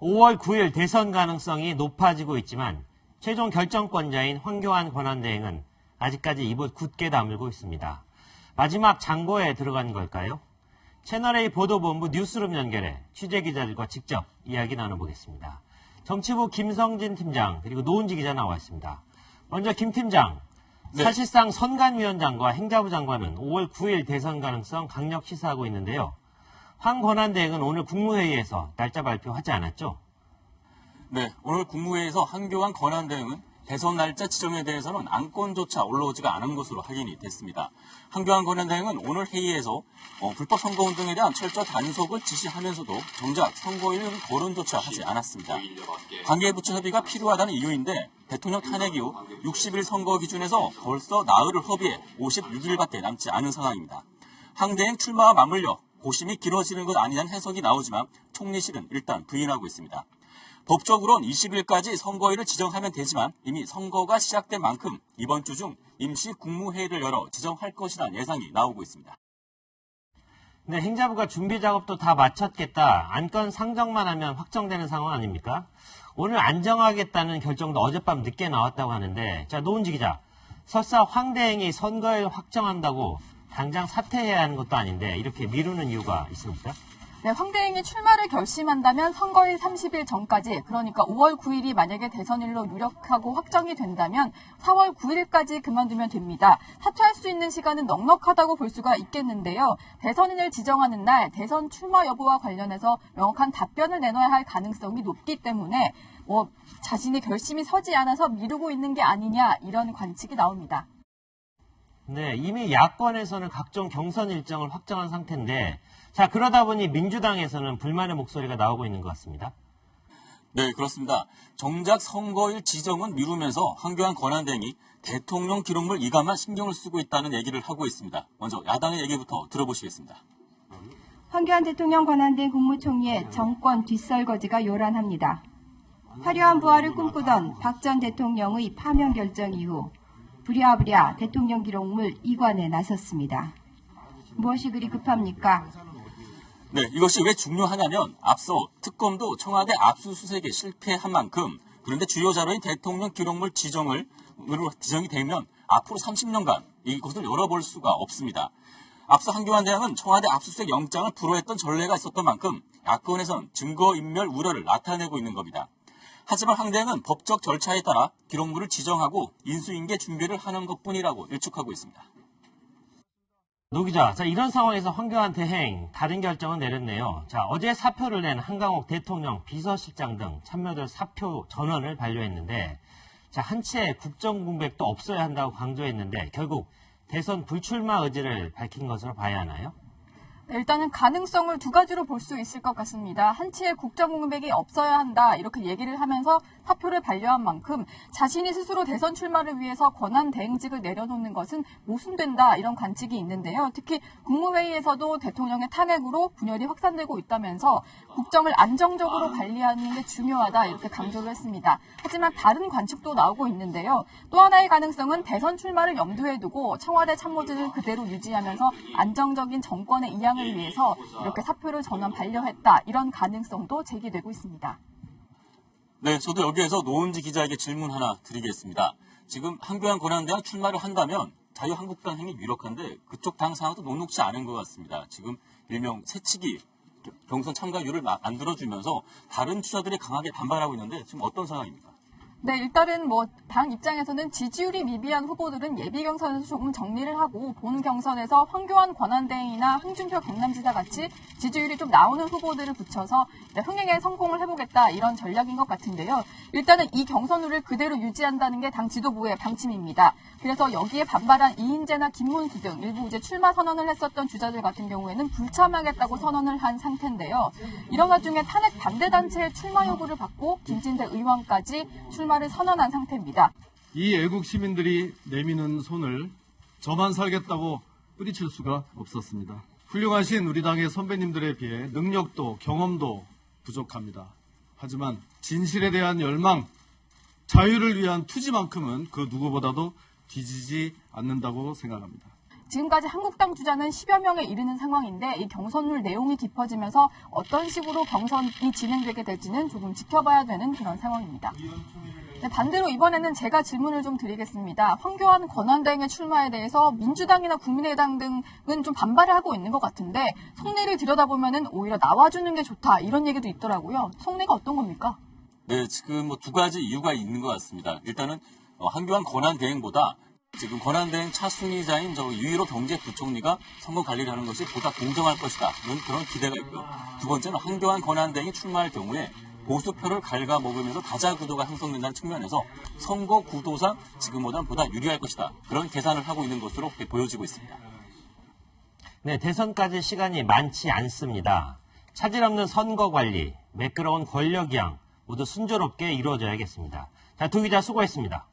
5월 9일 대선 가능성이 높아지고 있지만 최종 결정권자인 황교안 권한대행은 아직까지 입을 굳게 다물고 있습니다. 마지막 장고에 들어간 걸까요? 채널A 보도본부 뉴스룸 연결해 취재기자들과 직접 이야기 나눠보겠습니다. 정치부 김성진 팀장 그리고 노은지 기자 나와 있습니다. 먼저 김 팀장, 네. 사실상 선관위원장과 행자부 장관은 5월 9일 대선 가능성 강력 시사하고 있는데요. 황 권한대행은 오늘 국무회의에서 날짜 발표하지 않았죠? 네, 오늘 국무회의에서 황교안 권한대행은 대선 날짜 지정에 대해서는 안건조차 올라오지가 않은 것으로 확인이 됐습니다. 황교안 권한대행은 오늘 회의에서 불법 선거운 등에 대한 철저 단속을 지시하면서도 정작 선거일은 거론조차 하지 않았습니다. 관계부처 협의가 필요하다는 이유인데 대통령 탄핵 이후 60일 선거 기준에서 벌써 나흘을 허비해 56일밖에 남지 않은 상황입니다. 황 대행 출마와 맞물려 고심이 길어지는 것 아니냐는 해석이 나오지만 총리실은 일단 부인하고 있습니다. 법적으로는 20일까지 선거일을 지정하면 되지만 이미 선거가 시작된 만큼 이번 주 중 임시 국무회의를 열어 지정할 것이라는 예상이 나오고 있습니다. 네, 행자부가 준비 작업도 다 마쳤겠다. 안건 상정만 하면 확정되는 상황 아닙니까? 오늘 안 정하겠다는 결정도 어젯밤 늦게 나왔다고 하는데, 자, 노은지 기자, 설사 황 대행이 선거일 확정한다고 당장 사퇴해야 하는 것도 아닌데 이렇게 미루는 이유가 있습니까? 네, 황 대행이 출마를 결심한다면 선거일 30일 전까지, 그러니까 5월 9일이 만약에 대선일로 유력하고 확정이 된다면 4월 9일까지 그만두면 됩니다. 사퇴할 수 있는 시간은 넉넉하다고 볼 수가 있겠는데요. 대선인을 지정하는 날 대선 출마 여부와 관련해서 명확한 답변을 내놔야 할 가능성이 높기 때문에 자신의 결심이 서지 않아서 미루고 있는 게 아니냐, 이런 관측이 나옵니다. 네, 이미 야권에서는 각종 경선 일정을 확정한 상태인데, 자, 그러다 보니 민주당에서는 불만의 목소리가 나오고 있는 것 같습니다. 네, 그렇습니다. 정작 선거일 지정은 미루면서 황교안 권한대행이 대통령 기록물 이감만 신경을 쓰고 있다는 얘기를 하고 있습니다. 먼저 야당의 얘기부터 들어보시겠습니다. 황교안 대통령 권한대행 국무총리의 정권 뒷설거지가 요란합니다. 화려한 부활을 꿈꾸던 박 전 대통령의 파면 결정 이후 부랴부랴 대통령 기록물 이관에 나섰습니다. 무엇이 그리 급합니까? 네, 이것이 왜 중요하냐면 앞서 특검도 청와대 압수수색에 실패한 만큼, 그런데 주요 자료인 대통령 기록물 지정이 되면 앞으로 30년간 이것을 열어볼 수가 없습니다. 앞서 황교안 대행은 청와대 압수수색 영장을 불허했던 전례가 있었던 만큼 야권에선 증거인멸 우려를 나타내고 있는 겁니다. 하지만 황 대행은 법적 절차에 따라 기록물을 지정하고 인수인계 준비를 하는 것뿐이라고 일축하고 있습니다. 노 기자, 자, 이런 상황에서 황교안 대행 다른 결정은 내렸네요. 자, 어제 사표를 낸 한강옥 대통령 비서실장 등 참여들 사표 전원을 반려했는데, 자, 한치의 국정 공백도 없어야 한다고 강조했는데 결국 대선 불출마 의지를 밝힌 것으로 봐야 하나요? 일단은 가능성을 두 가지로 볼 수 있을 것 같습니다. 한치의 국정 공백이 없어야 한다, 이렇게 얘기를 하면서 사표를 반려한 만큼 자신이 스스로 대선 출마를 위해서 권한 대행직을 내려놓는 것은 모순된다, 이런 관측이 있는데요. 특히 국무회의에서도 대통령의 탄핵으로 분열이 확산되고 있다면서 국정을 안정적으로 관리하는 게 중요하다, 이렇게 강조를 했습니다. 하지만 다른 관측도 나오고 있는데요. 또 하나의 가능성은 대선 출마를 염두에 두고 청와대 참모진을 그대로 유지하면서 안정적인 정권의 이양을 위해서 이렇게 사표를 전원 반려했다, 이런 가능성도 제기되고 있습니다. 네, 저도 여기에서 노은지 기자에게 질문 하나 드리겠습니다. 지금 황교안 권한대행 출마를 한다면 자유한국당 행이 유력한데 그쪽 당 상황도 녹록지 않은 것 같습니다. 지금 일명 새치기 경선 참가율을 만들어주면서 다른 주자들이 강하게 반발하고 있는데 지금 어떤 상황입니까? 네, 일단은 당 입장에서는 지지율이 미비한 후보들은 예비 경선에서 조금 정리를 하고 본 경선에서 황교안 권한대행이나 홍준표 경남지사 같이 지지율이 좀 나오는 후보들을 붙여서 흥행에 성공을 해보겠다, 이런 전략인 것 같은데요. 일단은 이 경선룰을 그대로 유지한다는 게 당 지도부의 방침입니다. 그래서 여기에 반발한 이인재나 김문수 등 일부 이제 출마 선언을 했었던 주자들 같은 경우에는 불참하겠다고 선언을 한 상태인데요. 이런 와중에 탄핵 반대 단체의 출마 요구를 받고 김진태 의원까지 출마를 선언한 상태입니다. 이 애국 시민들이 내미는 손을 저만 살겠다고 뿌리칠 수가 없었습니다. 훌륭하신 우리 당의 선배님들에 비해 능력도 경험도 부족합니다. 하지만 진실에 대한 열망, 자유를 위한 투지만큼은 그 누구보다도 뒤지지 않는다고 생각합니다. 지금까지 한국당 주자는 10여 명에 이르는 상황인데 이 경선룰 내용이 깊어지면서 어떤 식으로 경선이 진행되게 될지는 조금 지켜봐야 되는 그런 상황입니다. 네, 반대로 이번에는 제가 질문을 좀 드리겠습니다. 황교안 권한대행의 출마에 대해서 민주당이나 국민의당 등은 좀 반발을 하고 있는 것 같은데 속내를 들여다보면은 오히려 나와주는 게 좋다 이런 얘기도 있더라고요. 속내가 어떤 겁니까? 네, 지금 뭐 두 가지 이유가 있는 것 같습니다. 일단은 한교안 권한대행보다 지금 권한대행 차순위자인 유일호 경제부총리가 선거 관리를 하는 것이 보다 공정할 것이다. 그런 기대가 있고요. 두 번째는 한교안 권한대행이 출마할 경우에 보수표를 갉아먹으면서 다자구도가 형성된다는 측면에서 선거 구도상 지금보다는 보다 유리할 것이다. 그런 계산을 하고 있는 것으로 보여지고 있습니다. 네, 대선까지 시간이 많지 않습니다. 차질 없는 선거 관리, 매끄러운 권력 이양 모두 순조롭게 이루어져야겠습니다. 자, 두 기자 수고했습니다.